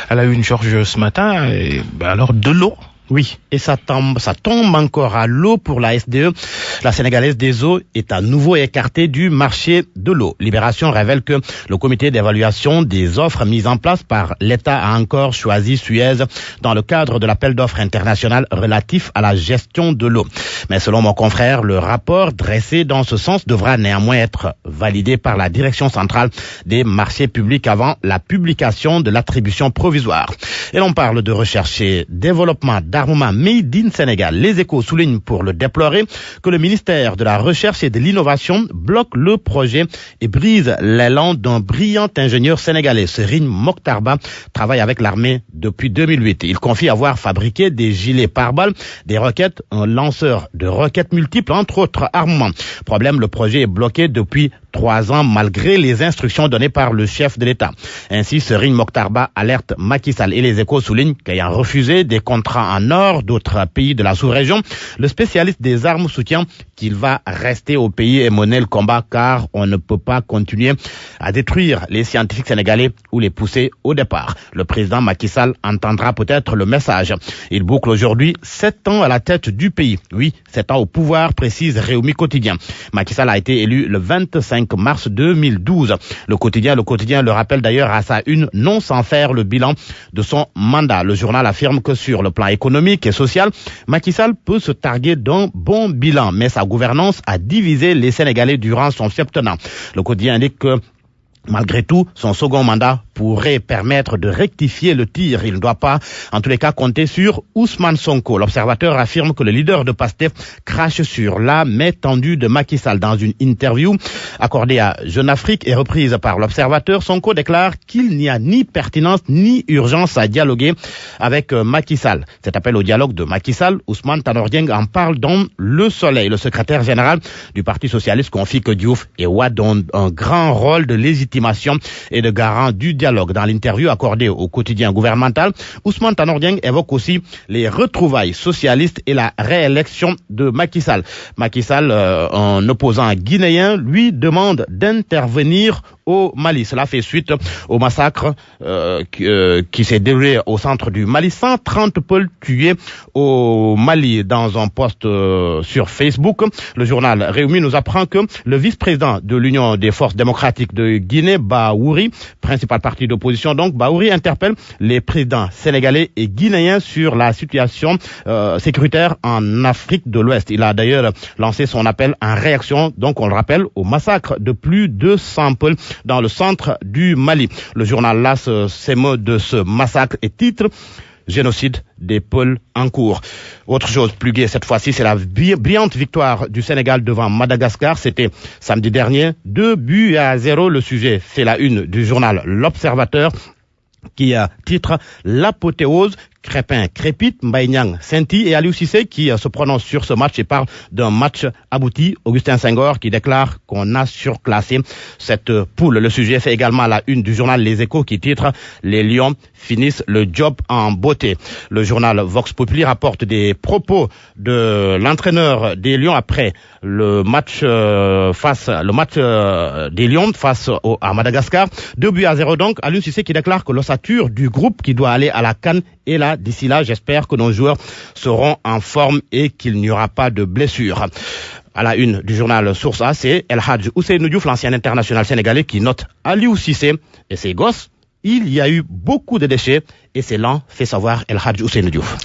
À la une, Georges, ce matin, alors de l'eau. Oui, et ça tombe encore à l'eau pour la SDE. La Sénégalaise des eaux est à nouveau écartée du marché de l'eau. Libération révèle que le comité d'évaluation des offres mises en place par l'État a encore choisi Suez dans le cadre de l'appel d'offres international relatif à la gestion de l'eau. Mais selon mon confrère, le rapport dressé dans ce sens devra néanmoins être validé par la direction centrale des marchés publics avant la publication de l'attribution provisoire. Et l'on parle de recherche et développement d'armement made in Sénégal. Les Échos soulignent pour le déplorer que le ministère de la Recherche et de l'Innovation bloque le projet et brise l'élan d'un brillant ingénieur sénégalais. Serigne Mokhtarba travaille avec l'armée depuis 2008. Il confie avoir fabriqué des gilets pare-balles, des roquettes, un lanceur de roquettes multiples, entre autres armements. Problème, le projet est bloqué depuis 3 ans malgré les instructions données par le chef de l'État. Ainsi, Serigne Mokhtarba alerte Macky Sall et les Échos soulignent qu'ayant refusé des contrats en or d'autres pays de la sous-région, le spécialiste des armes soutient qu'il va rester au pays et mener le combat car on ne peut pas continuer à détruire les scientifiques sénégalais ou les pousser au départ. Le président Macky Sall entendra peut-être le message. Il boucle aujourd'hui 7 ans à la tête du pays. Oui, 7 ans au pouvoir, précise Réumi Quotidien. Macky Sall a été élu le 25 mars 2012. Le quotidien le rappelle d'ailleurs à sa une, non sans faire le bilan de son mandat. Le journal affirme que sur le plan économique et social, Macky Sall peut se targuer d'un bon bilan, mais sa gouvernance a divisé les Sénégalais durant son septennat. Le quotidien indique que malgré tout, son second mandat pourrait permettre de rectifier le tir. Il ne doit pas, en tous les cas, compter sur Ousmane Sonko. L'observateur affirme que le leader de Pastef crache sur la main tendue de Macky Sall. Dans une interview accordée à Jeune Afrique et reprise par l'observateur, Sonko déclare qu'il n'y a ni pertinence ni urgence à dialoguer avec Macky Sall. Cet appel au dialogue de Macky Sall, Ousmane Tanor Dieng en parle dans Le Soleil. Le secrétaire général du Parti socialiste confie que Diouf et Wade ont un grand rôle de légitimation et de garant du dialogue. Dans l'interview accordée au quotidien gouvernemental, Ousmane Tanor Dieng évoque aussi les retrouvailles socialistes et la réélection de Macky Sall. Macky Sall, un opposant guinéen, lui demande d'intervenir au Mali. Cela fait suite au massacre qui s'est déroulé au centre du Mali. 130 Peuls tués au Mali. Dans un post sur Facebook, le journal Réumi nous apprend que le vice-président de l'Union des forces démocratiques de Guinée, Bahouri, principal parti d'opposition, donc Bahouri interpelle les présidents sénégalais et guinéens sur la situation sécuritaire en Afrique de l'Ouest. Il a d'ailleurs lancé son appel en réaction, donc on le rappelle, au massacre de plus de 100 Peuls dans le centre du Mali. Le journal LAS s'émeut de ce massacre et titre génocide des Peuls en cours. Autre chose plus gaie cette fois-ci, c'est la brillante victoire du Sénégal devant Madagascar. C'était samedi dernier, 2-0. Le sujet fait la une du journal L'Observateur qui titre l'apothéose. Crépin crépite, Mbaye Niang scintille et Aliou Cissé qui se prononce sur ce match et parle d'un match abouti. Augustin Senghor qui déclare qu'on a surclassé cette poule. Le sujet fait également la une du journal Les Échos qui titre les Lions finissent le job en beauté. Le journal Vox Populi rapporte des propos de l'entraîneur des Lions après le match des Lions face à Madagascar. 2-0 donc. Aliou Cissé qui déclare que l'ossature du groupe qui doit aller à la CAN est là. D'ici là, j'espère que nos joueurs seront en forme et qu'il n'y aura pas de blessures. À la une du journal Source A, c'est El Hadj Ousseynou Diouf, l'ancien international sénégalais, qui note Aliou Cissé et ses gosses. Il y a eu beaucoup de déchets et c'est lent, fait savoir El Hadj Ousseynou Diouf.